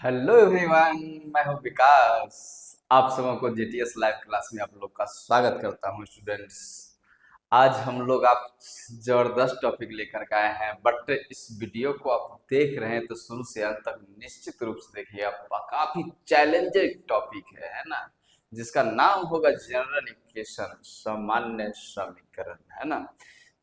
Hello everyone. मैं हूं विकास। आप सबों को जीटीएस लाइव क्लास में आप लोग का स्वागत करता हूं स्टूडेंट्स। आज हम लोग आप जबरदस्त टॉपिक लेकर के आए हैं, बट इस वीडियो को आप देख रहे हैं तो शुरू से अंत तक निश्चित रूप से देखिए। आप काफी चैलेंजिंग टॉपिक है ना, जिसका नाम होगा जनरल इक्वेशन, सामान्य समीकरण, है ना।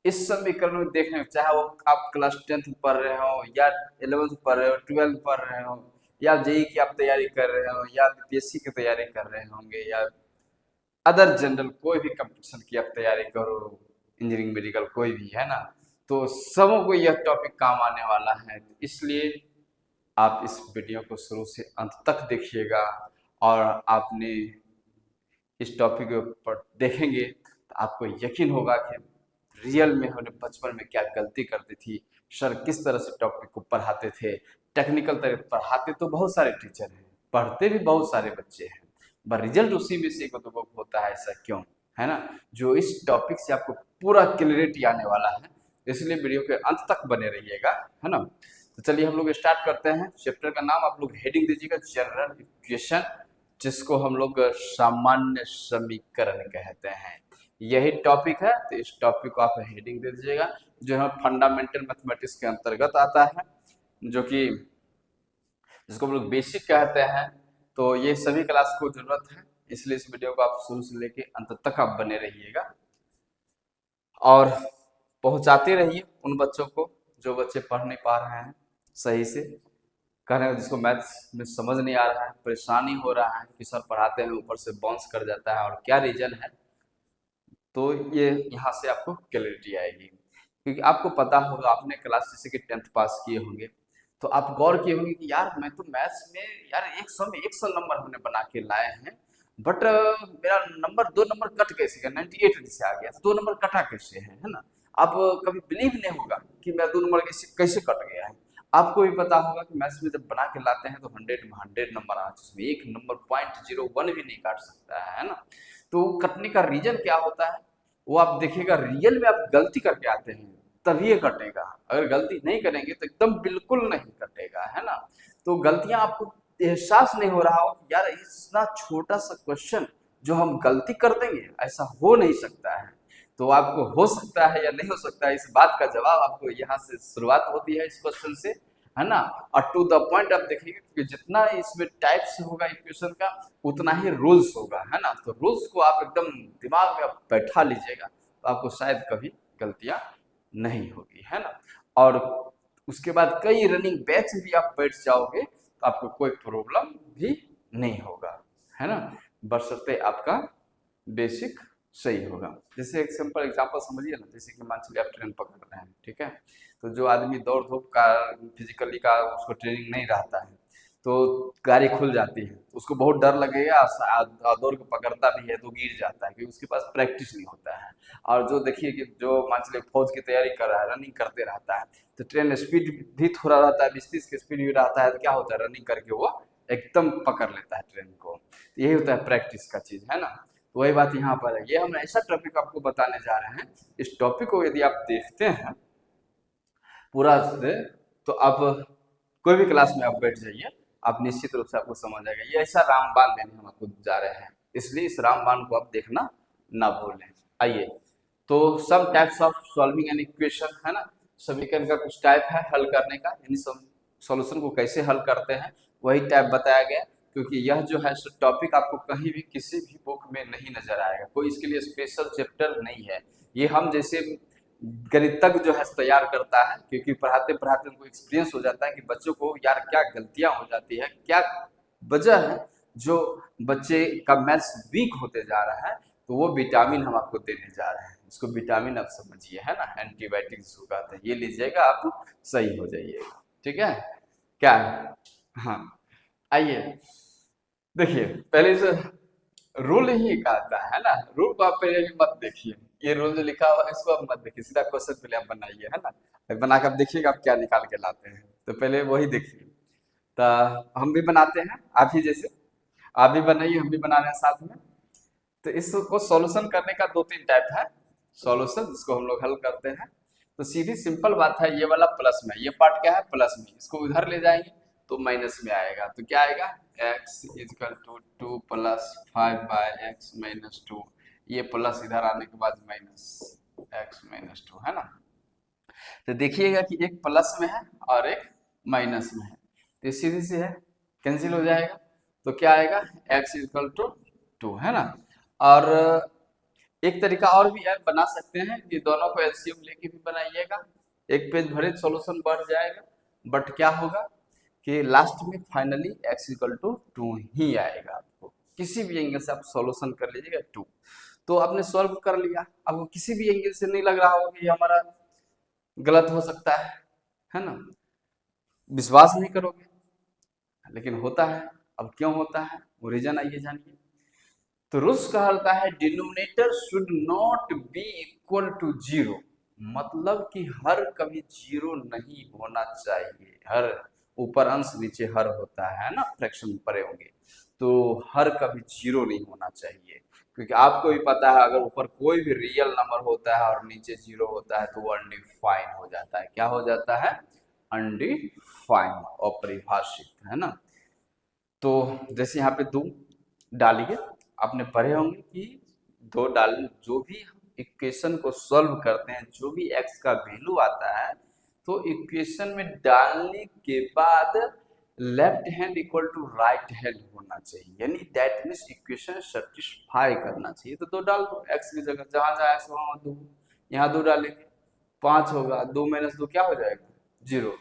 इस समीकरण में देख रहे हो, चाहे वो आप क्लास 10th पढ़ रहे हो या 11th पढ़ रहे हो, 12th पढ़ रहे हो, या जेई की आप तैयारी कर रहे हो, या बीपीएससी की तैयारी कर रहे होंगे, या अदर जनरल कोई भी कंपटीशन की आप तैयारी करो, इंजीनियरिंग मेडिकल कोई भी, है ना। तो सबों को यह टॉपिक काम आने वाला है, तो इसलिए आप इस वीडियो को शुरू से अंत तक देखिएगा। और आपने इस टॉपिक के ऊपर देखेंगे तो आपको यकीन होगा कि रियल में हमने बचपन में क्या गलती करती थी, सर किस तरह से टॉपिक को पढ़ाते थे। टेक्निकल तरह पढ़ाते तो बहुत सारे टीचर हैं, पढ़ते भी बहुत सारे बच्चे हैं, पर रिजल्ट उसी में से एक दो को होता है, ऐसा क्यों, है ना। जो इस टॉपिक से आपको पूरा क्लियरिटी आने वाला है, इसलिए वीडियो के अंत तक बने रहिएगा, है ना। तो चलिए हम लोग स्टार्ट करते हैं। चैप्टर का नाम आप लोग हेडिंग दीजिएगा जनरल इक्वेशन, जिसको हम लोग सामान्य समीकरण कहते हैं। यही टॉपिक है, तो इस टॉपिक को आप हेडिंग दे दीजिएगा, जो है फंडामेंटल मैथमेटिक्स के अंतर्गत आता है, जो कि जिसको हम लोग बेसिक कहते हैं। तो ये सभी क्लास को जरूरत है, इसलिए इस वीडियो को आप शुरू से लेके अंत तक आप बने रहिएगा और पहुंचाते रहिए उन बच्चों को जो बच्चे पढ़ नहीं पा रहे हैं सही से, कह रहे हैं जिसको मैथ्स में समझ नहीं आ रहा है, परेशानी हो रहा है कि सर पढ़ाते हैं ऊपर से बाउंस कर जाता है और क्या रीजन है। तो ये यहाँ से आपको क्लैरिटी आएगी, क्योंकि आपको पता होगा, आपने क्लास जैसे कि 10th पास किए होंगे, तो आप गौर किए होंगे कि यार मैं तो मैथ्स में यार 100 में 100 नंबर हमने बना के लाए हैं, बट मेरा नंबर 2 नंबर कट कैसे गया, 98 से आ गया, तो 2 नंबर कटा कैसे है ना। आप कभी बिलीव नहीं होगा कि मेरा 2 नंबर कैसे कैसे कट गया है। आपको भी पता होगा कि मैथ्स में जब बना के लाते हैं तो 100 में 100 नंबर आना चाहिए, उसमें 1 नंबर 0.01 भी नहीं काट सकता है ना। तो कटने का रीजन क्या होता है, वो आप देखिएगा। रियल में आप गलती करके आते हैं तभी ये कटेगा, अगर गलती नहीं करेंगे तो एकदम बिल्कुल नहीं कटेगा, है ना। तो गलतियां आपको एहसास नहीं हो रहा हो कि यार इतना छोटा सा क्वेश्चन जो हम गलती कर देंगे, ऐसा हो नहीं सकता है। तो आपको हो सकता है या नहीं हो सकता है, इस बात का जवाब आपको यहाँ से शुरुआत होती है, इस क्वेश्चन से, है ना। और टू द पॉइंट आप देखिएगा, क्योंकि जितना इसमें टाइप्स होगा इक्वेशन का, उतना ही रूल्स होगा, है ना। तो रूल्स को आप एकदम दिमाग में आप बैठा लीजिएगा, तो आपको शायद कभी गलतियां नहीं होगी, है ना। और उसके बाद कई रनिंग बैच भी आप बैठ जाओगे तो आपको कोई प्रॉब्लम भी नहीं होगा, है ना, बशर्ते आपका बेसिक सही होगा। जैसे एक सिंपल एग्जांपल समझिए ना, जैसे कि मान चलिए आप ट्रेन पकड़ रहे हैं, ठीक है। तो जो आदमी दौड़ धूप का फिजिकली का उसको ट्रेनिंग नहीं रहता है, तो गाड़ी खुल जाती है तो उसको बहुत डर लगेगा, दौड़ के पकड़ता भी है तो गिर जाता है, क्योंकि उसके पास प्रैक्टिस नहीं होता है। और जो देखिए कि जो मान चलिए फौज की तैयारी कर रहा है, रनिंग करते रहता है, तो ट्रेन स्पीड भी थोड़ा रहता है, 20-30 की स्पीड भी रहता है, तो क्या होता है, रनिंग करके वो एकदम पकड़ लेता है ट्रेन को। यही होता है प्रैक्टिस का चीज, है ना। तो वही बात यहाँ पर है, ये हम ऐसा टॉपिक आपको बताने जा रहे हैं। इस टॉपिक को यदि आप देखते हैं पूरा से, तो आप कोई भी क्लास में आप बैठ जाइए, आप निश्चित रूप से आपको समझ आएगा। ये ऐसा रामबाण देने हम आपको जा रहे हैं, इसलिए इस रामबाण को आप देखना ना भूलें। आइए, तो some types of solving an equation, है ना। समीकरण का कुछ टाइप है हल करने का, यानी सॉल्यूशन को कैसे हल करते हैं, वही टाइप बताया गया। क्योंकि यह जो है टॉपिक आपको कहीं भी किसी भी बुक में नहीं नजर आएगा, कोई इसके लिए स्पेशल चैप्टर नहीं है। ये हम जैसे गणितज्ञ जो है तैयार करता है, क्योंकि पढ़ाते पढ़ाते उनको एक्सपीरियंस हो जाता है कि बच्चों को यार क्या गलतियां हो जाती है, क्या वजह है जो बच्चे का मैथ्स वीक होते जा रहा है। तो वो विटामिन हम आपको देने जा रहे हैं, इसको विटामिन आप समझिए, है ना, एंटीबायोटिक जिसको कहते हैं। ये लीजिएगा, आप सही हो जाइएगा, ठीक है। क्या है, हाँ, आइए देखिए, पहले से रूल ही कहता है ना, रूल को आप पहले भी मत देखिए। ये रूल जो लिखा हुआ है इसको आप मत देखिए, सीधा क्वेश्चन पहले आप बनाइए, है ना। बना के आप देखिएगा आप क्या निकाल के लाते हैं, तो पहले वही देखिए। तो हम भी बनाते हैं, आप ही जैसे आप भी बनाइए, हम भी बना रहे हैं साथ में। तो इसको सॉल्यूशन करने का 2-3 टाइप है सॉल्यूशन, जिसको हम लोग हल करते हैं। तो सीधी सिंपल बात है, ये वाला प्लस में, ये पार्ट क्या है प्लस में, इसको उधर ले जाएंगे तो माइनस में आएगा, तो क्या आएगा, x is equal to 2 plus 5/x-2, ये प्लस इधर आने के बाद माइनस x-2 है ना। तो देखिएगा कि एक प्लस में है और एक माइनस में है, तो सीधी सी है, कैंसिल हो जाएगा, तो क्या आएगा, x इक्वल टू 2 है ना। और एक तरीका और भी है, बना सकते हैं कि दोनों को एलसीएम लेके भी बनाइएगा, एक पेज भरे सॉल्यूशन बढ़ जाएगा, बट क्या होगा कि लास्ट में फाइनली x इक्वल टू 2 ही आएगा। आपको किसी भी एंगल से आप सॉल्यूशन कर लीजिएगा 2, तो आपने सॉल्व कर लिया, आपको किसी भी एंगल से नहीं लग रहा होगा कि हमारा गलत हो सकता है ना, विश्वास नहीं करोगे, लेकिन होता है। अब क्यों होता है, वो रीजन आइए जानिए। तो रूल्स कहता है denominator should not be equal to 0, मतलब कि हर कभी 0 नहीं होना चाहिए, हर ऊपर अंश नीचे हर होता है ना, फ्रैक्शन पड़े होंगे, तो हर कभी 0 नहीं होना चाहिए, क्योंकि आपको भी पता है अगर ऊपर कोई भी रियल नंबर होता है और नीचे 0 होता है तो वो अनडिफाइन हो जाता है। क्या हो जाता है, अनडिफाइन, अपरिभाषित, है ना। तो जैसे यहाँ पे 2 डालिए, आपने पढ़े होंगे कि 2 डाल, जो भी इक्वेशन को सॉल्व करते हैं, जो भी x का वैल्यू आता है, तो इक्वेशन में डालने के बाद left hand equal to right hand होना चाहिए, यानी दैट मीन्स इक्वेशन सेटिस्फाई करना चाहिए। तो 2 डाल दो, x की जगह जहां जहां x वहां 2, यहाँ 2 डालेंगे, 5 होगा, 2 माइनस 2 क्या हो जाएगा, 0,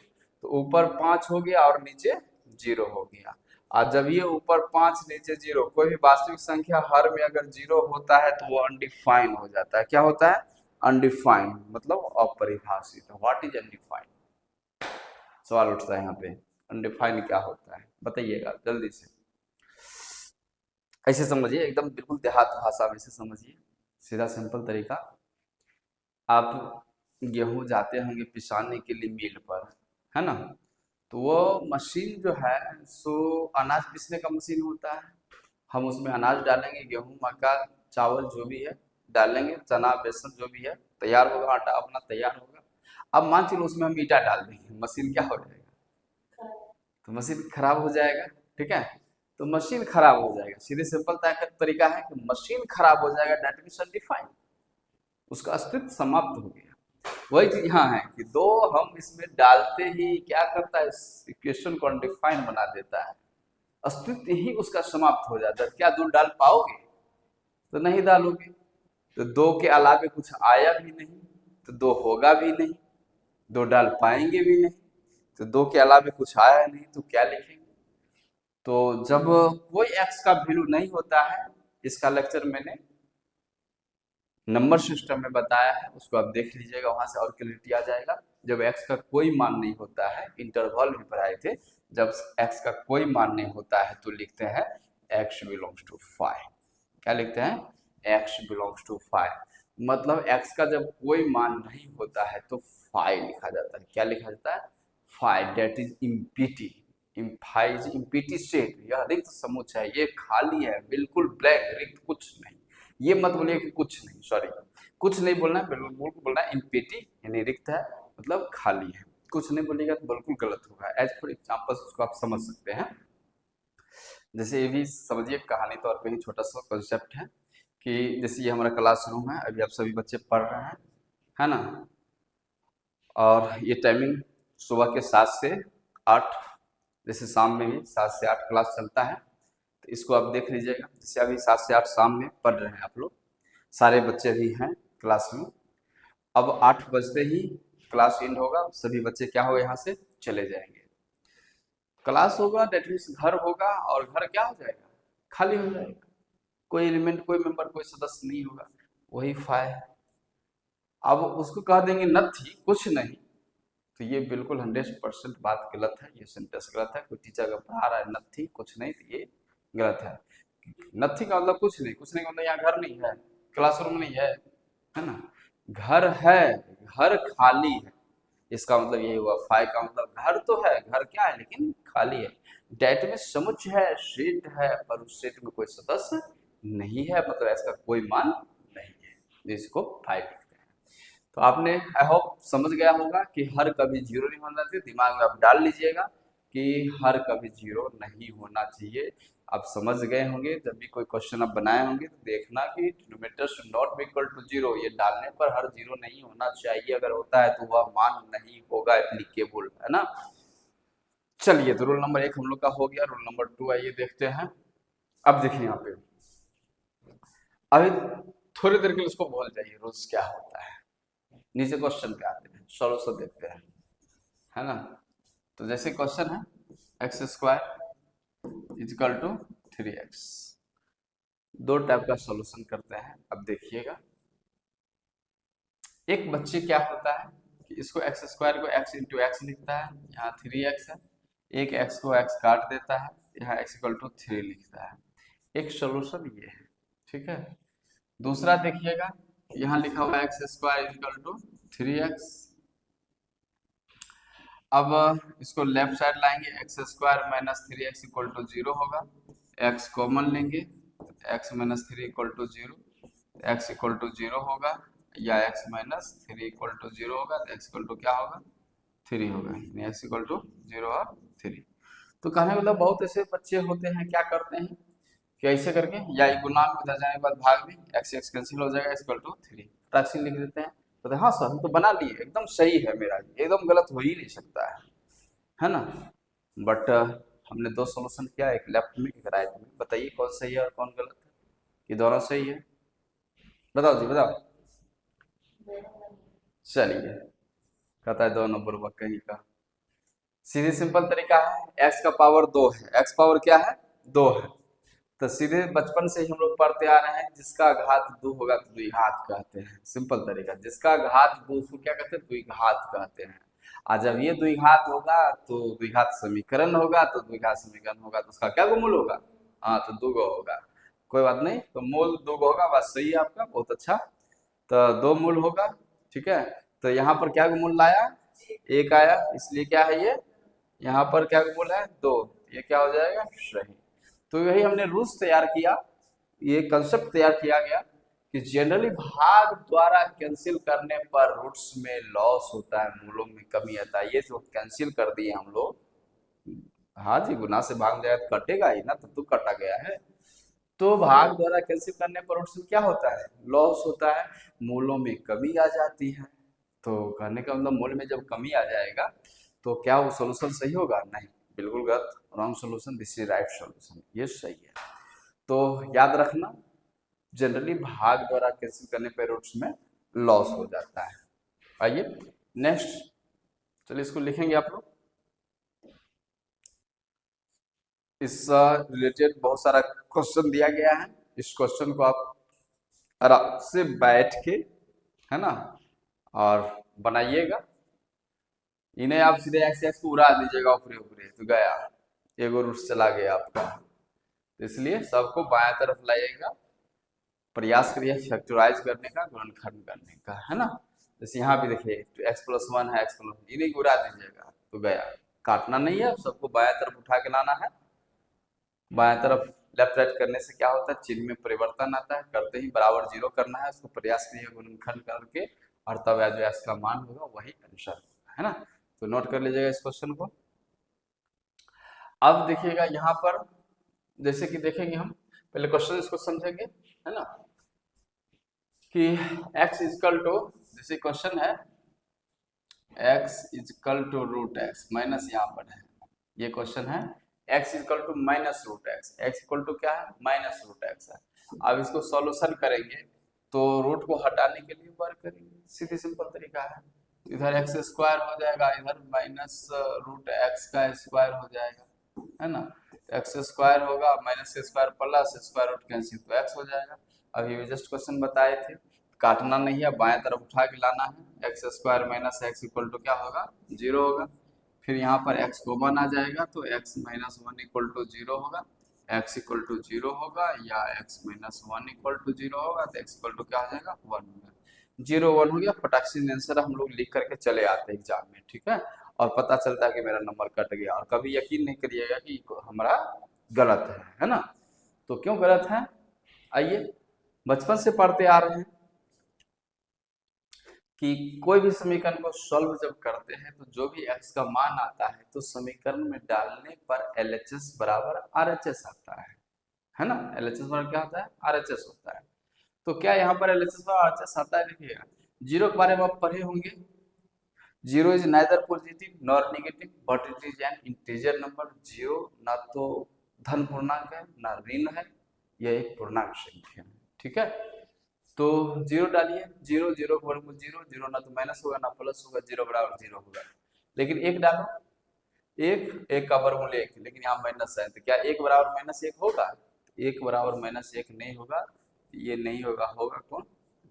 तो ऊपर 5 हो गया और नीचे 0 हो गया। और जब ये ऊपर 5 नीचे 0, कोई भी वास्तविक संख्या हर में अगर 0 होता है तो वो अनडिफाइन हो जाता है। क्या होता है, अनडिफाइन, मतलब अपरिभाषित। व्हाट इज अनडिफाइन, सवाल उठता है यहाँ पे, अनडिफाइन क्या होता है, बताइएगा जल्दी से। ऐसे समझिए, एकदम बिल्कुल देहात भाषा में से समझिए, सीधा सिंपल तरीका। आप गेहूं जाते होंगे पिसाने के लिए मिल पर, है ना, तो वो मशीन जो है सो अनाज पीसने का मशीन होता है। हम उसमें अनाज डालेंगे, गेहूं मक्का चावल जो भी है डालेंगे, चना बेसन जो भी है, तैयार होगा, आटा अपना तैयार होगा। अब मान चलो उसमें हम ईटा डाल देंगे, मशीन क्या हो जाएगा, तो मशीन खराब हो जाएगा, ठीक है। तो मशीन खराब हो जाएगा, सीधे सिंपल तरीका है कि मशीन खराब हो जाएगा, दैट मींस अनडिफाइंड, उसका अस्तित्व समाप्त हो गया। वही चीज यहाँ है कि 2 हम इसमें डालते ही क्या करता है, इस इक्वेशन को अनडिफाइंड बना देता है, अस्तित्व ही उसका समाप्त हो जाता है। क्या 2 डाल पाओगे, तो नहीं डालोगे, तो 2 के अलावे कुछ आया भी नहीं, तो 2 होगा भी नहीं, 2 डाल पाएंगे भी नहीं, तो 2 के अलावे कुछ आया नहीं, तो क्या लिखेंगे। तो जब कोई x का वैल्यू नहीं होता है, इसका लेक्चर मैंने नंबर सिस्टम में बताया है, उसको आप देख लीजिएगा, वहां से और क्लियरिटी आ जाएगा। जब x का कोई मान नहीं होता है, इंटरवल में पढ़ाए थे, जब x का कोई मान नहीं होता है तो लिखते हैं x बिलोंग्स टू 5। क्या लिखते हैं, x बिलोंग्स टू 5, मतलब x का जब कोई मान नहीं होता है तो 5 लिखा जाता है। क्या लिखा जाता है, 5, दैट इज इम्पीटी, इम्पीटी सेट, यह रिक्त समुच्चय है, ये खाली है, बिल्कुल ब्लैंक, रिक्त, कुछ नहीं। ये मत बोलिए कि कुछ नहीं, सॉरी, कुछ नहीं बोलना है, बिल्कुल बोलना है इम्पीटी, यानी रिक्त है, मतलब खाली है। कुछ नहीं बोलिएगा तो बिल्कुल गलत होगा। एज फॉर एग्जाम्पल उसको आप समझ सकते हैं, जैसे ये भी समझिए, कहानी तौर पे ही छोटा सा कॉन्सेप्ट है कि जैसे ये हमारा क्लासरूम है, अभी आप सभी बच्चे पढ़ रहे हैं, है ना, और ये टाइमिंग सुबह के 7 से 8, जैसे शाम में भी 7 से 8 क्लास चलता है, तो इसको आप देख लीजिएगा। जैसे अभी 7 से 8 शाम में पढ़ रहे हैं आप लोग, सारे बच्चे भी हैं क्लास में। अब 8 बजते ही क्लास एंड होगा, सभी बच्चे क्या होगा, यहाँ से चले जाएंगे। क्लास होगा, डेट मीन्स घर होगा, और घर क्या हो जाएगा, खाली हो जाएगा, कोई एलिमेंट, कोई मेंबर, कोई सदस्य नहीं होगा, वही फाय है। अब उसको कह देंगे नथी, कुछ नहीं, तो ये बिल्कुल 100% बात गलत है, ये सेंटेंस गलत है। कोई टीचर अगर पढ़ा रहा है नथी, कुछ नहीं, तो ये गलत है। नथी का मतलब कुछ नहीं, कुछ नहीं का मतलब यहाँ घर नहीं है, क्लासरूम नहीं है ना, घर है, घर खाली है, इसका मतलब यही हुआ। फाइ का मतलब घर तो है, घर क्या है, लेकिन खाली है। डेट में समुच्चय है, सेट है, पर उस सेट में कोई सदस्य नहीं है, मतलब इसका कोई मान नहीं है, जिसको फाइ लिखते हैं। तो आपने आई होप समझ गया होगा कि हर कभी 0 नहीं होना चाहिए, दिमाग में आप डाल लीजिएगा। कि हर कभी जीरो नहीं होना चाहिए। आप समझ गए होंगे, जब भी कोई क्वेश्चन आप बनाए होंगे तो देखना कि denominator should not be equal to zero, ये डालने पर हर जीरो नहीं होना चाहिए, अगर होता है तो वह मान नहीं होगा एप्लीकेबल, है ना। चलिए, तो रूल नंबर 1 हम लोग का हो गया। रूल नंबर 2 आइए देखते हैं। अब देखिए यहाँ पे, अभी थोड़ी देर के लिए उसको भूल जाइए, रूल्स क्या होता है। नीचे क्वेश्चन पे आते हैं, सॉल्यूशन देखते हैं, है ना। तो जैसे क्वेश्चन है x square is equal to 3x, दो टाइप का सॉल्यूशन करते हैं। अब देखिएगा, एक बच्चे क्या होता है कि इसको एक्स स्क्वायर को x इंटू एक्स लिखता है, यहाँ 3x है। एक x को x काट देता है, यहाँ x इक्वल टू 3 लिखता है। एक सॉल्यूशन ये है, ठीक है। दूसरा देखिएगा, यहाँ लिखा हुआ है x square equal to 3x। अब इसको लेफ्ट साइड लाएंगे, x square minus 3x equal to 0 होगा। x कॉमन लेंगे, x minus 3 equal to 0, x equal to 0 होगा, या x माइनस 3 इक्वल टू 0 होगा तो x इक्वल टू क्या होगा, 3 होगा, यानी x इक्वल टू 0 और 3। तो कहने का मतलब बहुत ऐसे बच्चे होते हैं, क्या करते हैं कि ऐसे करके या गुणांक में उधर जाने के बाद भाग में x कैंसिल हो जाएगा, इक्वल टू 3 फ्रैक्शन लिख देते हैं। तो हाँ सर, हम तो बना लिए, एकदम सही है मेरा, एकदम गलत हो ही नहीं सकता है ना। बट हमने दो सॉल्यूशन किया, एक लेफ्ट में एक राइट में, बताइए कौन सही है और कौन गलत है, कि दोनों सही है, बताओ जी बताओ। चलिए, कहता है दो नंबर वह कहीं का। सीधे सिंपल तरीका है, x का पावर 2 है, x पावर क्या है, 2 है। तो सीधे बचपन से ही हम लोग पढ़ते आ रहे हैं, जिसका घात 2 होगा तो द्विघात कहते हैं। सिंपल तरीका, जिसका घात 2 उसको क्या कहते हैं, द्विघात कहते हैं। और जब ये द्विघात होगा तो द्विघात समीकरण होगा, तो द्विघात समीकरण होगा तो उसका क्या गुणमूल होगा, हाँ तो 2 होगा। कोई बात नहीं, तो मूल 2 होगा, बात सही है आपका, बहुत अच्छा। तो 2 मूल होगा, ठीक है। तो यहाँ पर क्या मूल लाया, 1 आया, इसलिए क्या है ये, यहाँ पर क्या मूल है, 2, ये क्या हो जाएगा, सही। तो यही हमने रूल्स तैयार किया, ये कंसेप्ट तैयार किया गया कि जनरली भाग द्वारा कैंसिल करने पर रूट्स में लॉस होता है, मूलों में कमी आता है। ये जो कैंसिल कर दिए हम लोग, हाँ जी, गुना से भाग जाए तो कटेगा ही ना, तो कटा गया है। तो भाग द्वारा कैंसिल करने पर रूट्स में क्या होता है, लॉस होता है, मूलों में कमी आ जाती है। तो कहने का मतलब मूल में जब कमी आ जाएगा तो क्या वो सॉल्यूशन सही होगा, नहीं, बिल्कुल गलत, wrong solution, this is right solution, ये सही है। तो याद रखना, जनरली भाग द्वारा कैंसिल करने पर रूट्स में लॉस हो जाता है। आइए नेक्स्ट, चलिए इसको लिखेंगे आप लोग। इस रिलेटेड बहुत सारा क्वेश्चन दिया गया है, इस क्वेश्चन को आप आराम से बैठ के, है ना, और बनाइएगा। इन्हें आप सीधे एक्स एक्स को उड़ा दीजिएगा ऊपरे ऊपरे, तो गया, एगो रूट चला गया आपका। इसलिए सबको बाएं तरफ लाइएगा, प्रयास करिए फैक्टराइज करने का, गुणनखंड करने का, है ना। जैसे यहाँ भी देखिए, तो एक्स प्लस 1 है, एक्स प्लस, इन्हें उड़ा दीजिएगा तो गया, काटना नहीं है, सबको बाएं तरफ उठा के लाना है। बाएं तरफ लेफ्ट राइट करने से क्या होता है, चिन्ह में परिवर्तन आता है, करते ही बराबर 0 करना है, उसको प्रयास करिए गुणनखंड करके, और तब जो एक्स का मान होगा वही आंसर होगा, है ना। तो नोट कर लीजिएगा इस क्वेश्चन को। अब देखिएगा यहाँ पर, जैसे कि देखेंगे हम, पहले क्वेश्चन इसको समझेंगे, है ना, कि x इजकल टू, जैसे क्वेश्चन है x is equal to root x minus, यहाँ पर है ये क्वेश्चन है, x is equal to minus root x, x equal to क्या है, माइनस रूट एक्स है। अब इसको सॉल्यूशन करेंगे तो रूट को हटाने के लिए वर्क करेंगे, सीधी सिंपल तरीका है। इधर एक्स स्क्वायर हो जाएगा, इधर माइनस रूट एक्स का स्क्वायर हो जाएगा, है ना। एक्स स्क्वायर होगा, minus square plus square root cancel, तो एक्स हो जाएगा। अभी भी जस्ट क्वेश्चन बताए थे, काटना नहीं है, बाएं तरफ उठा के लाना है, x square minus x equal to क्या होगा, 0 होगा। फिर यहाँ पर x कॉमन आ जाएगा, तो x माइनस 1 इक्वल टू 0 होगा, x इक्वल टू 0 होगा, या x माइनस 1 इक्वल टू 0 होगा, तो x इक्वल टू क्या हो जाएगा, 1 होगा। 0 1 हो गया, फटाक से आंसर हम लोग लिख करके चले आते हैं एग्जाम में, ठीक है। और पता चलता है कि मेरा नंबर कट गया, और कभी यकीन नहीं करिएगा कि हमारा गलत है ना। तो क्यों गलत है, आइए, बचपन से पढ़ते आ रहे हैं कि कोई भी समीकरण को सॉल्व जब करते हैं तो जो भी x का मान आता है तो समीकरण में डालने पर LHS बराबर RHS आता है ना। LHS बराबर क्या होता है, RHS होता है। तो क्या यहाँ पर LHS बराबर RHS आता है, देखिएगा जीरो के बारे में आप पढ़े होंगे। Zero is neither positive nor negative but it is an integer number. Zero ना तो धन पूर्णांक है ना ऋण है, यह एक पूर्णांक संख्या है, ठीक है। तो जीरो डालिए, जीरो जीरो के वर्ग में जीरो, जीरो ना तो माइनस होगा ना प्लस होगा, जीरो बराबर जीरो होगा। लेकिन एक डालो, एक, एक का वर्गमूल एक, लेकिन यहाँ माइनस है तो क्या एक बराबर माइनस एक होगा, एक बराबर माइनस एक नहीं होगा, ये नहीं होगा, होगा कौन,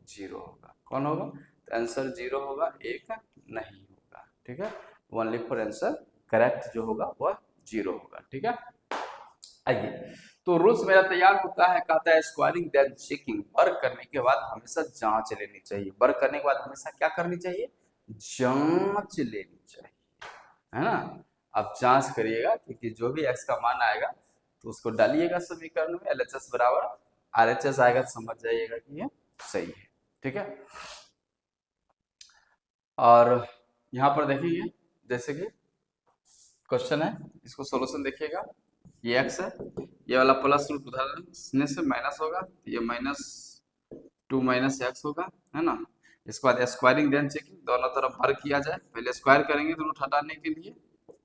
जीरो होगा। कौन होगा, तो आंसर जीरो होगा, एक नहीं होगा, ठीक है। ओनली फॉर आंसर करेक्ट जो होगा वह जीरो होगा, ठीक है। आइए, तो रूल्स मेरा तैयार होता है, कहता है स्क्वायरिंग देन चेकिंग। वर्क करने के बाद हमेशा जांच लेनी चाहिए। वर्क करने के बाद हमेशा क्या करनी चाहिए, जांच लेनी चाहिए, है ना। आप जांच करिएगा क्योंकि जो भी x का मान आएगा तो उसको डालिएगा समीकरण में, LHS बराबर RHS आएगा, समझ जाइएगा कि ये सही है, ठीक है। और यहाँ पर देखिए जैसे कि क्वेश्चन है, इसको सॉल्यूशन देखिएगा। ये x है, ये वाला प्लस रूट उधरने से माइनस होगा, ये माइनस टू माइनस एक्स होगा, है ना। इसके बाद स्क्वायरिंग देन चेकिंग, दोनों तरफ भर किया जाए। पहले स्क्वायर करेंगे तो रूट हटाने के लिए,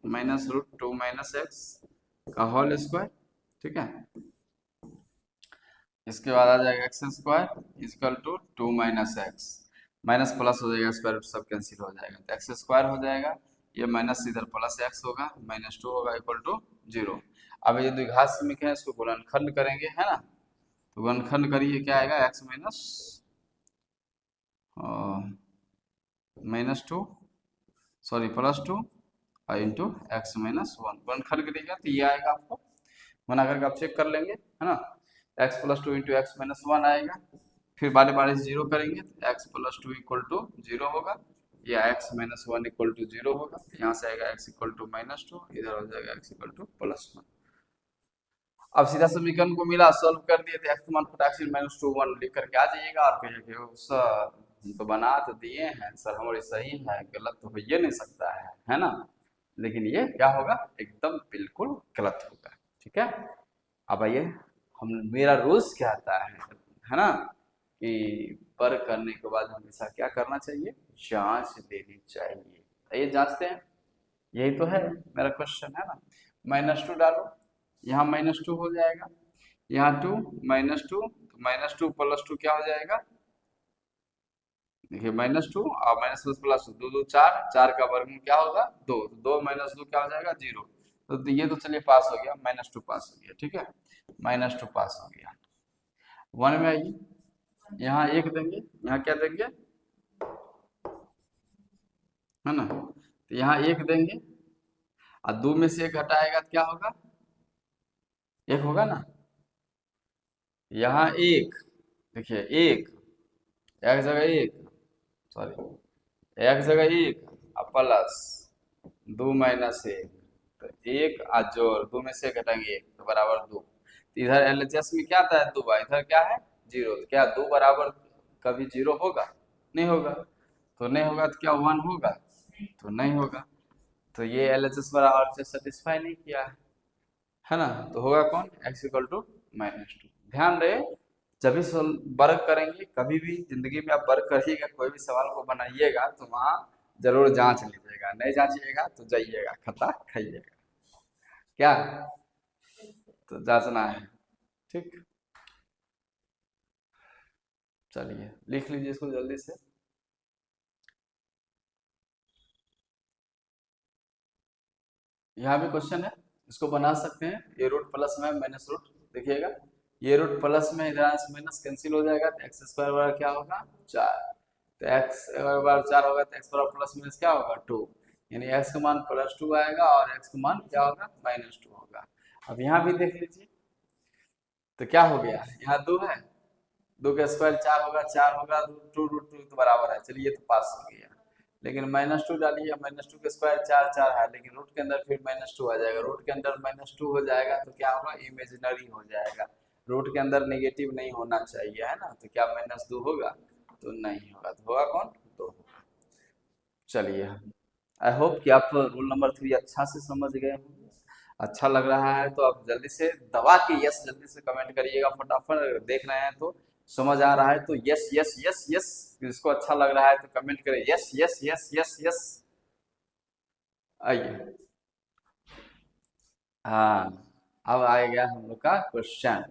minus root two minus x का होल स्क्वायर, ठीक है। इसके बाद आ जाएगा x square is equal to two minus x, minus plus हो जाएगा, स्क्वायर रूट सब कैंसिल हो जाएगा तो एक्स स्क्वायर हो जाएगा, ये माइनस इधर प्लस एक्स होगा, माइनस टू होगा इक्वल टू जीरो। अब ये द्विघात समीकरण है, इसको गुणनखंड करेंगे, है ना। तो गुणनखंड करिए, क्या आएगा, x minus minus two, sorry plus two into x minus one. गुणनखंड करिएगा तो ये आएगा, आपको बना करके आप चेक कर लेंगे, है ना। X plus two into x minus one आएगा, फिर बारे बारे से जीरो करेंगे तो x plus two equal to zero होगा, या x minus one equal to zero होगा। यहाँ से आएगा x equal to minus two, इधर हो जाएगा x equal to plus one. अब सीधा समीकरण को मिला, सॉल्व कर दिए तो एक्स मान फटाक से माइनस टू वन लिख करके आ जाइएगा और कहिए सर तो बना तो दिए हैं सर, हमारे सही है, गलत तो हो ही नहीं सकता है ना। लेकिन ये क्या होगा, एकदम बिल्कुल गलत होगा, ठीक है। अब आइए, हम मेरा रूल्स क्या आता है ना, कि वर्क करने के बाद हमेशा क्या करना चाहिए, जांच लेनी चाहिए। आइए जांचते हैं, यही तो है मेरा क्वेश्चन, है ना। माइनस टू डालो, यहाँ माइनस टू हो जाएगा, यहाँ two minus two, minus two plus two क्या हो जाएगा, देखिए माइनस टू और माइनस प्लस प्लस दो, दो चार, चार का वर्गमूल क्या होगा, दो, दो माइनस दो क्या हो जाएगा, जीरो। तो ये तो चलिए पास हो गया, माइनस टू पास हो गया, ठीक है, माइनस टू पास हो गया। वन में आइए, यहाँ एक देंगे, यहाँ क्या देंगे, है ना। तो यहाँ एक देंगे और दो में से एक हटाएगा तो क्या होगा, एक होगा ना। यहाँ एक, देखिए एक, एक जगह एक, सॉरी एक जगह एक और प्लस दो माइनस एक, तो एक और जोड़ दो में से घटाएंगे एक तो बराबर दो। तो इधर एलएचएस में क्या आता है, दो, इधर क्या है जीरो, तो क्या दो बराबर कभी जीरो होगा, नहीं होगा। तो नहीं होगा तो क्या वन होगा, तो नहीं होगा। तो ये एलएचएस बराबर से सेटिस्फाई नहीं किया है ना। तो होगा कौन, x equal to minus two. ध्यान रहे, जब भी वर्क करेंगे, कभी भी जिंदगी में आप वर्क करिएगा, कोई भी सवाल को बनाइएगा तो वहाँ जरूर जांच लीजिएगा, नहीं जांचिएगा तो जाइएगा खता खाइएगा, क्या, तो जांचना है, ठीक। चलिए लिख लीजिए इसको जल्दी से। यहाँ भी क्वेश्चन है, इसको बना सकते हैं, ये रूट प्लस में माइनस रूट, देखिएगा ये रूट प्लस में इधर से माइनस कैंसिल हो जाएगा तो एक्स स्क्वायर बराबर क्या होगा, चार। तो एक्स बराबर चार होगा तो एक्स बराबर प्लस माइनस क्या होगा, टू, यानी एक्स का मान प्लस टू आएगा और एक्स का मान क्या होगा, माइनस टू होगा। अब यहाँ भी देख लीजिए, तो क्या हो गया, यहाँ दो है, दो का स्क्वायर चार होगा, चार होगा टू, रूट टू तो बराबर है, चलिए तो पास हो गया। लेकिन माइनस टू डालिए, माइनस टू का स्क्वायर चार, चार है, लेकिन रूट के अंदर फिर माइनस टू आ जाएगा, रूट के अंदर माइनस टू हो जाएगा तो क्या होगा, इमेजिनरी हो जाएगा। रूट के अंदर नेगेटिव नहीं होना चाहिए, है ना। तो क्या माइनस दो होगा, तो नहीं होगा, तो होगा कौन, दो होगा, चलिए, आई होप कि आप रूल नंबर 3 अच्छा से समझ गए होंगे। अच्छा लग रहा है तो आप जल्दी से दबा के यस जल्दी से कमेंट करिएगा फटाफट। अगर देख रहे हैं तो समझ आ रहा है तो यस यस यस यस। जिसको अच्छा लग रहा है तो कमेंट करें yes yes yes yes yes. आइए, हाँ, अब आ गया हम लोग का क्वेश्चन।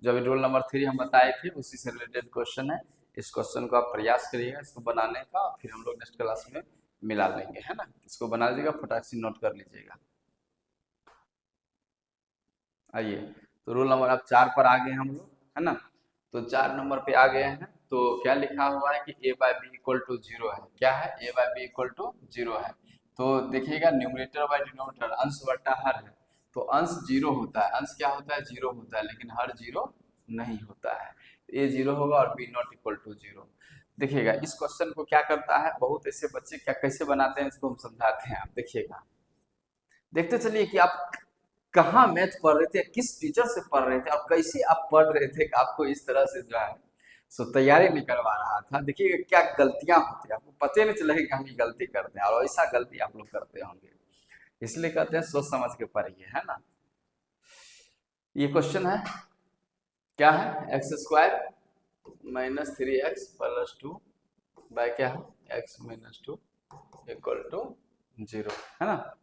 जो अभी रोल नंबर 3 हम बताए थे उसी से रिलेटेड क्वेश्चन है। इस क्वेश्चन को आप प्रयास करिएगा इसको बनाने का, फिर हम लोग नेक्स्ट क्लास में मिला लेंगे, है ना। इसको बना लीजिएगा, फटाक से नोट कर लीजिएगा। आइए, तो रोल नंबर अब 4 पर आ गए हम लोग, है ना। तो 4 नंबर पे आ गए हैं। तो क्या लिखा हुआ है कि A by B equal to zero है। क्या है? A by B equal to zero है। तो देखिएगा, न्यूमरेटर बाई डिनोमिनेटर, अंश बट्टा हर है। तो अंश जीरो होता है, अंश क्या होता है? जीरो होता है, लेकिन हर जीरो नहीं होता है। ए जीरो होगा और B not equal to zero. देखिएगा, इस क्वेश्चन को क्या करता है, बहुत ऐसे बच्चे क्या कैसे बनाते हैं इसको हम समझाते हैं, आप देखिएगा। देखते चलिए कि आप कहाँ मैथ पढ़ रहे थे, किस टीचर से पढ़ रहे थे और कैसे आप पढ़ रहे थे कि आपको इस तरह से जो है सो तैयारी नहीं करवा रहा था। देखिए क्या गलतियां होती है, आपको पता ही नहीं चलेगा कि हम ये गलती करते हैं, और ऐसा गलती आप लोग करते होंगे। इसलिए कहते हैं सोच समझ के पढ़िए, है ना। ये क्वेश्चन है, क्या है? X square minus 3x plus two by क्या है? X minus two equal to zero, है ना।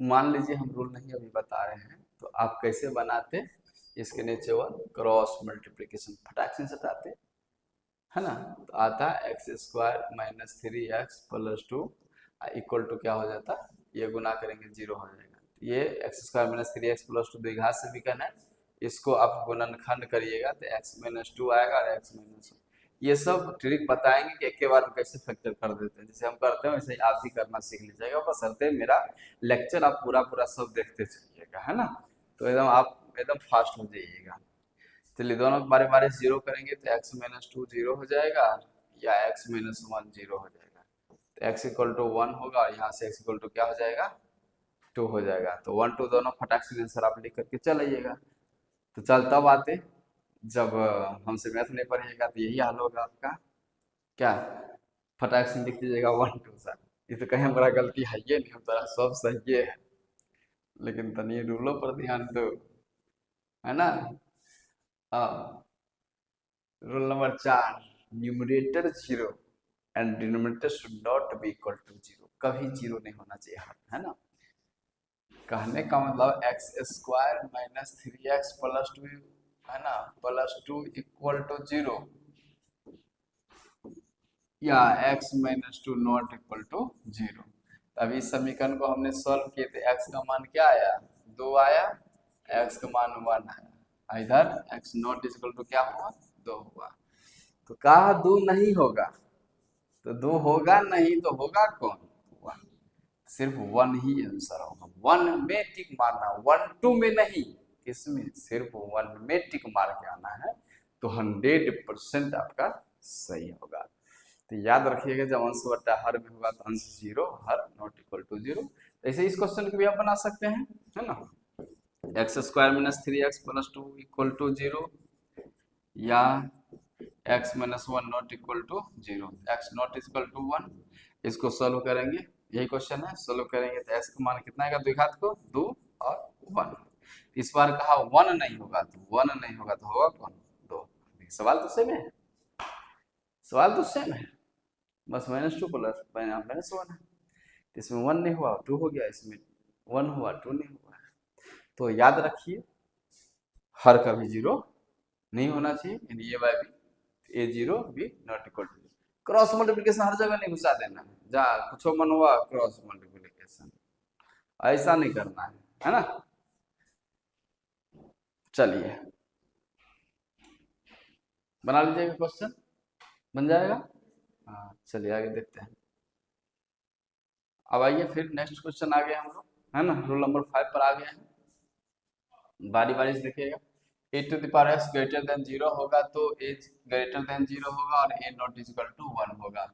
मान लीजिए हम रूल नहीं अभी बता रहे हैं, तो आप कैसे बनाते? इसके नीचे वन क्रॉस मल्टीप्लीकेशन फटाक से सटाते, है ना। तो आता है x square minus 3x plus two equal to क्या हो जाता है? ये गुना करेंगे जीरो हो जाएगा। ये x square minus 3x plus to द्विघात से विकर्ण है, इसको आप गुणनखंड करिएगा तो एक्स माइनस टू आएगा और एक्स माइनस। ये सब ट्रिक बताएंगे कि एक के बार में कैसे फैक्टर कर देते हैं। जैसे हम करते हैं वैसे ही आप भी करना सीख लीजिएगा, बशर्ते मेरा लेक्चर आप पूरा पूरा सब देखते चलिएगा, है ना। तो एकदम आप एकदम फास्ट हो जाइएगा। चलिए, दोनों बारे बारे से जीरो करेंगे तो एक्स माइनस टू जीरो हो जाएगा, या एक्स माइनस वन जीरो हो जाएगा। तो एक्स इक्वल टू वन होगा और यहाँ से एक्स इक्वल टू क्या हो जाएगा? टू हो जाएगा। तो वन टू दोनों फटाक से आंसर आप लिख करके चल आइएगा। तो चल तब आते जब हमसे मैथ नहीं पढ़िएगा, तो यही हाल होगा आपका। क्या? फटाक से लिख दीजिएगा वन टू सर। ये तो कहीं हमारा गलती है ये नहीं, हमारा सब सही है, लेकिन तनिए रूलों पर ध्यान दो, है ना। हाँ, rule number 4, numerator zero and denominator should not be equal to zero. कभी जीरो नहीं होना चाहिए, है ना। कहने का मतलब x square minus 3x plus two, है ना, plus two equal to zero, या x minus two not equal to zero. अब इस समीकरण को हमने सॉल्व किए थे, एक्स का मान क्या आया? दो आया, एक्स का मान वन आया, इधर एक्स नॉट इक्वल टू क्या हुआ? दो हुआ। तो कहा दो नहीं होगा, तो दो होगा नहीं तो होगा कौन? वन। सिर्फ वन ही आंसर होगा, वन में टिक मारना, वन टू में नहीं, इसमें सिर्फ वन में टिक मार के आना है, तो 100% आपका सही होगा। तो याद रखिएगा, जब अंश बट्टा हर में होगा तो अंश जीरो, हर नॉट इक्वल टू जीरो। ऐसे इस क्वेश्चन को भी आप बना सकते हैं, है ना। X square minus 3x plus two equal to zero, या x minus one not equal to zero, x not equal to one. इसको सोल्व करेंगे, यही क्वेश्चन है, सोल्व करेंगे तो एक्स का मान कितना आएगा? द्विघात को दो और वन। इस बार कहा वन नहीं होगा, तो वन नहीं होगा तो होगा कौन? दो। सवाल तो सेम है, सवाल तो सेम है, बस minus two plus minus one है। इसमें वन नहीं हुआ टू हो गया, इसमें वन हुआ टू नहीं हुआ है। तो याद रखिए, हर कभी जीरो नहीं होना चाहिए, यानी A by B, A zero B not equal to. Cross multiplication हर जगह नहीं घुसा देना है, जहाँ कुछ मन हुआ क्रॉस मल्टीप्लिकेशन, ऐसा नहीं करना है ना। चलिए, बना लीजिएगा क्वेश्चन, बन जाएगा। हाँ, चलिए आगे देखते हैं। अब आइए फिर नेक्स्ट क्वेश्चन आ गए हम लोग, है ना, रूल नंबर 5 पर आ गए हैं। बारी बारी से देखिएगा। A to the power x greater than zero होगा तो ए ग्रेटर देन जीरो होगा और A not equal to one होगा।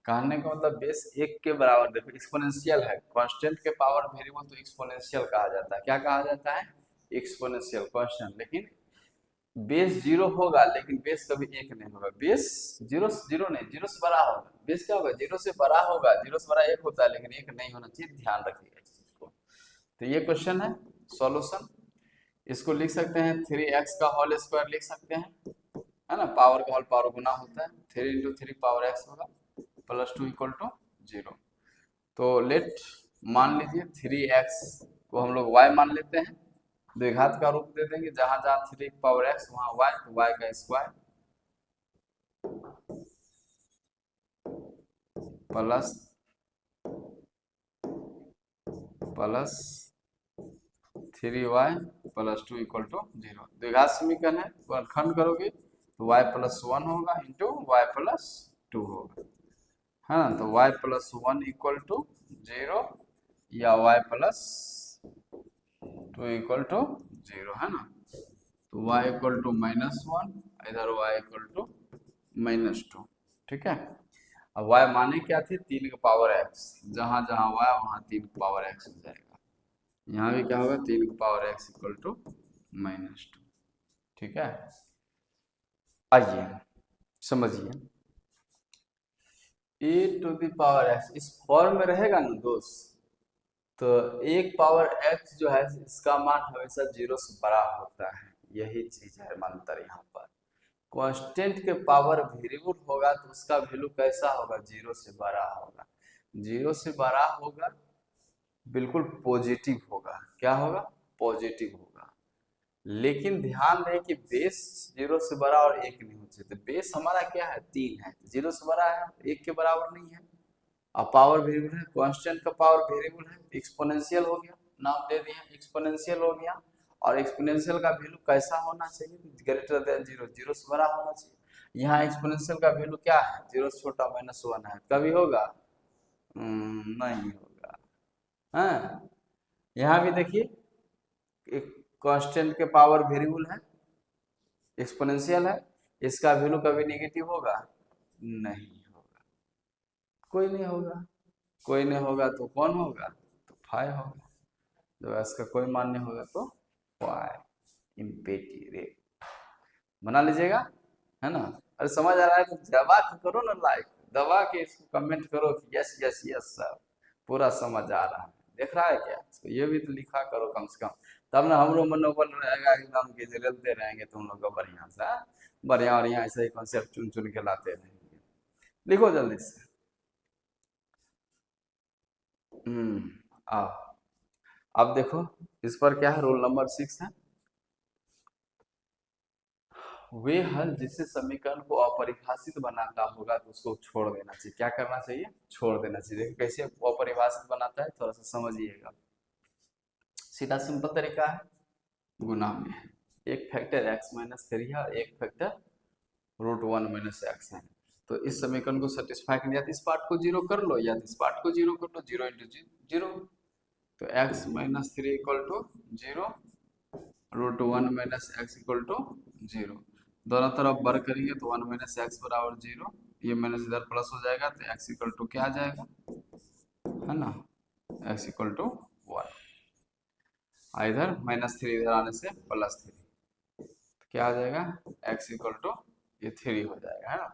कहने का मतलब बेस एक के बराबर, देखो एक्सपोनेंशियल है, कांस्टेंट के पावर वेरिएबल तो एक्सपोनेंशियल कहा जाता है। क्या कहा जाता है? Exponential constant. लेकिन बेस जीरो होगा लेकिन बेस कभी एक नहीं होगा। बेस जीरो जीरो नहीं, जीरो से बड़ा होगा। बेस क्या होगा, जीरो से बड़ा होगा, जीरो से बड़ा एक होता है लेकिन एक नहीं होना चाहिए, ध्यान रखिएगा इस चीज को। तो ये क्वेश्चन है, सॉल्यूशन इसको लिख सकते हैं 3x का होल स्क्वायर लिख सकते हैं, है ना, पावर का होल पावर गुना होता है, 3 × 3 पावर x होगा +2 = 0। तो लेट मान लीजिए 3x को हम लोग y मान लेते हैं, द्विघात का रूप दे देंगे, जहां जहां 3 पावर x वहां y, तो y का स्क्वायर प्लस प्लस 3y + 2 = 0। द्विघात समीकरण है, खंड करोगे तो y + 1 होगा इंटू y + 2 होगा, है ना। तो y + 1 = 0 या y + 2 = 0, है ना। तो y = -1, इधर y = -2, ठीक है। अब y माने क्या थे, 3 की पावर x, जहां जहां y वहां 3 की पावर x हो जाएगा। यहाँ भी क्या होगा, 3 की पावर x = -2, ठीक है। आइए समझिए, a⁴ इस फॉर्म में रहेगा ना दोस्त, तो 1 पावर x जो है इसका मान हमेशा 0 से बड़ा होता है, यही चीज है मंत्र यहाँ पर। कांस्टेंट के पावर वेरिएबल होगा तो उसका वैल्यू कैसा होगा, 0 से बड़ा होगा। 0 से बड़ा होगा बिल्कुल पॉजिटिव होगा, क्या होगा, पॉजिटिव होगा। लेकिन ध्यान दें कि बेस 0 से बड़ा और 1 नहीं हो सकते। बेस हमारा क्या है, 3 है, 0 से बड़ा है, 1 के बराबर नहीं है। अब पावर वेरिएबल है, कांस्टेंट का पावर वेरिएबल है, एक्सपोनेंशियल हो गया, नाम दे दिया एक्सपोनेंशियल हो गया। और एक्सपोनेंशियल का वैल्यू कैसा होना चाहिए, ग्रेटर देन 0, 0 से बड़ा होना चाहिए। यहाँ एक्सपोनेंशियल का वैल्यू क्या है, 0 से छोटा -1 है, कभी होगा, नहीं होगा। हाँ, यहाँ भी देखिए एक कांस्टेंट के पावर वेरिएबल है, एक्सपोनेंशियल है, इसका वैल्यू कभी नेगेटिव होगा, नहीं होगा, कोई नहीं होगा। कोई नहीं होगा तो कौन होगा, तो 5 होगा। जब इसका कोई मान नहीं होगा तो 5 इम्पेटिव बना लीजिएगा, है ना। अरे समझ आ रहा है तो दबा के करो ना लाइक, दबा के इसको कमेंट करो कि यस यस यस सर, पूरा समझ आ रहा है, देख रहा है क्या, इसको ये भी तो लिखा करो कम से कम, तब ना हम लोग मनोबल रहेगा एकदम के जलते रहेंगे तुम लोग का बढ़िया से, हाँ? बढ़िया बढ़िया ऐसे ही कॉन्सेप्ट चुन चुन के लाते रहेंगे। लिखो जल्दी से। आओ, अब देखो इस पर क्या है, रोल नंबर 6 है। वे हल जिससे समीकरण को अपरिभाषित बनाता होगा तो उसको छोड़ देना चाहिए। क्या करना चाहिए, छोड़ देना चाहिए। देखिए कैसे अपरिभाषित बनाता है, थोड़ा सा समझिएगा। सीधा सिंपल तरीका है, गुना में है, एक फैक्टर x-3 है और एक फैक्टर √1 - x है। तो इस समीकरण को सेटिस्फाई करने, या तो इस पार्ट को जीरो कर लो या तो इस पार्ट को जीरो कर लो, 0 × 0। तो x-3 = 0, √1 - x = 0। दोनों तरफ वर्ग करेंगे तो 1 - x = 0, ये माइनस इधर प्लस हो जाएगा तो x = क्या आ जाएगा, है ना, x = 1। इधर -3 इधर आने से +3, तो क्या आ जाएगा, x = ये 3 हो जाएगा, है ना।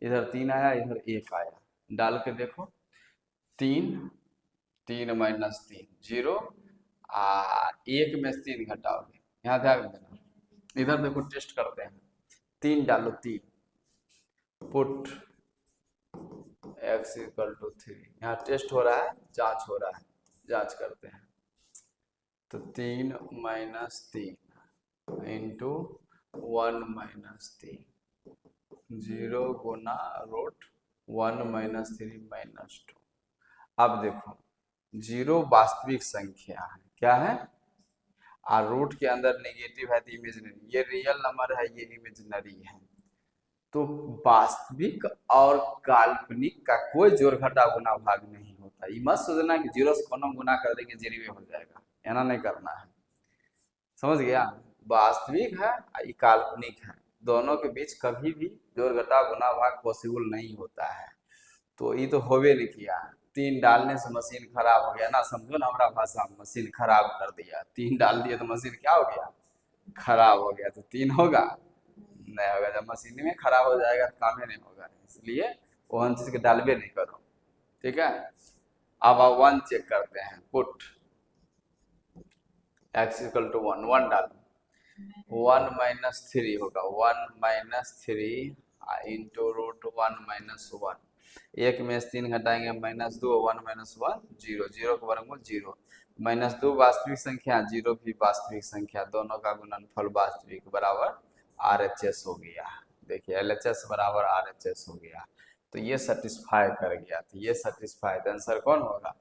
इधर 3 आया, इधर 1 आया, डाल के देखो 3 3 - 3 0, 1 में से 3 घटाओगे, यहाँ ध्यान देना। इधर देखो टेस्ट करते हैं, 3 डालो, 3 पुट x = 3, यहाँ टेस्ट हो रहा है, जांच हो रहा है, जांच करते हैं। तो 3 - 3 इंटू 1 - 3, 0 गुना √1 - 3 - 2। अब देखो 0 वास्तविक संख्या है, क्या है, और रूट के अंदर नेगेटिव है तो इमेजिनरी, ये रियल नंबर है, ये इमेजिनरी है। तो वास्तविक और काल्पनिक का कोई जोड़ घटा गुना भाग नहीं होता। ये मत सोचना कि 0 से कोनो गुना कर देंगे 0 में हो जाएगा, ऐसा नहीं करना है, समझ गया। वास्तविक है ये काल्पनिक है, दोनों के बीच कभी भी जोड़ घटा गुना भाग पॉसिबल नहीं होता है। तो ये तो होवे नहीं किया, 3 डालने से मशीन खराब हो गया ना, समझो ना, हमारा भाषा में मशीन खराब कर दिया, 3 डाल दिए तो मशीन क्या हो गया, खराब हो गया तो 3 होगा, नहीं होगा। जब मशीन में खराब हो जाएगा तो काम ही नहीं होगा, इसलिए वो चीज के डालबे नहीं करो। ठीक है, अब आप 1 चेक करते हैं। पुट x इक्वल टू 1, 1 डालो। 1 - 3 होगा, 1 - 3 इंटू रूट 1 - 1। एक में से 3 घटाएंगे -2, 1 - 1 जीरो, जीरो का वर्गमूल जीरो। -2 वास्तविक संख्या, जीरो भी वास्तविक संख्या, दोनों का गुणनफल वास्तविक बराबर RHS हो गया। देखिए LHS बराबर RHS हो गया, तो ये सेटिस्फाई कर गया, तो ये सेटिस्फाई, आंसर कौन होगा?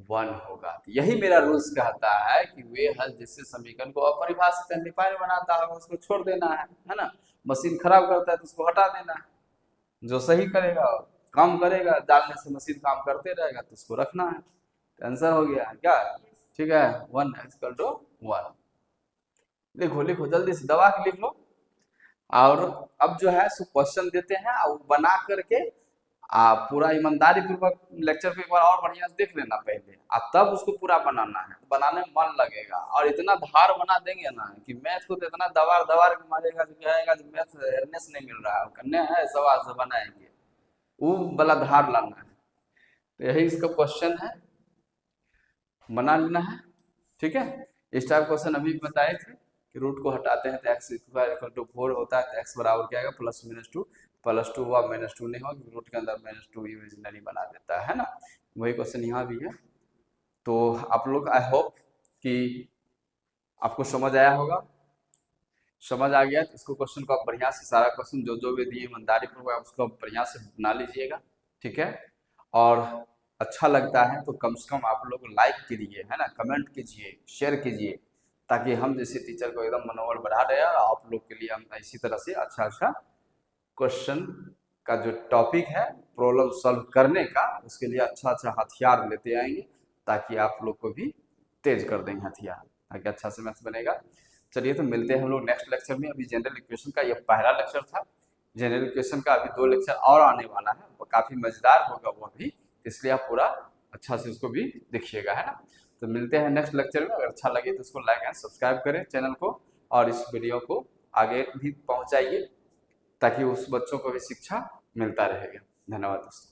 1 होगा। तो यही मेरा रूल्स कहता है कि वे हल जिससे समीकरण को अपरिभाषित एम्पलीफायर बनाता है उसको छोड़ देना है ना। मशीन खराब करता है तो उसको हटा देना है। जो सही करेगा, काम करेगा, डालने से मशीन काम करते रहेगा तो उसको रखना है। तो आंसर हो गया क्या? ठीक है, 1 = 1। लिखो लिखो जल्दी से दबा के लिख लो। और अब जो है सो क्वेश्चन देते हैं, और बना करके पूरा ईमानदारी पूर्वक लेक्चर को एक बार और बढ़िया से देख लेना पहले, और तब उसको पूरा बनाना है। बनाने में मन लगेगा, और इतना धार बना देंगे ना कि मैथ को तो इतना दबार दबार के मारेगा जो कहेगा जो मैथ अवेयरनेस नहीं मिल रहा है, करने है सवाल से बनाएंगे, वो वाला धार लाना है। तो यही इसका क्वेश्चन है, बना लेना है। ठीक है, इस टाइप क्वेश्चन अभी बताए थे कि रूट को हटाते हैं तो एक्स स्क्वायर इक्वल टू 4 होता है, तो एक्स बराबर क्या आएगा? +-2। +2 हुआ, -2 नहीं होगा, रूट के अंदर -2 इमेजिनरी बना देता है ना। वही क्वेश्चन यहाँ भी है। तो आप लोग, आई होप कि आपको समझ आया होगा। समझ आ गया तो इसको, क्वेश्चन को आप बढ़िया से, सारा क्वेश्चन जो जो भी दिए ईमानदारी पूर्वक आप उसको बढ़िया से बना लीजिएगा। ठीक है, और अच्छा लगता है तो कम से कम आप लोग लाइक कीजिए, है ना, कमेंट कीजिए, शेयर कीजिए, ताकि हम जैसे टीचर को एकदम मनोबल बढ़ा रहे हैं, और आप लोग के लिए हम इसी तरह से अच्छा अच्छा क्वेश्चन का जो टॉपिक है प्रॉब्लम सॉल्व करने का, उसके लिए अच्छा अच्छा हथियार लेते आएंगे, ताकि आप लोग को भी तेज कर देंगे हथियार, ताकि अच्छा से मैथ्स बनेगा। चलिए, तो मिलते हैं हम लोग नेक्स्ट लेक्चर में। अभी जनरल इक्वेशन का ये पहला लेक्चर था। जनरल इक्वेशन का अभी 2 लेक्चर और आने वाला है, वो काफ़ी मजेदार होगा वो भी, इसलिए आप पूरा अच्छा से उसको भी देखिएगा, है ना। तो मिलते हैं नेक्स्ट लेक्चर में। अगर अच्छा लगे तो उसको लाइक एंड सब्सक्राइब करें चैनल को, और इस वीडियो को आगे भी पहुंचाइए, ताकि उस बच्चों को भी शिक्षा मिलता रहेगा। धन्यवाद दोस्तों।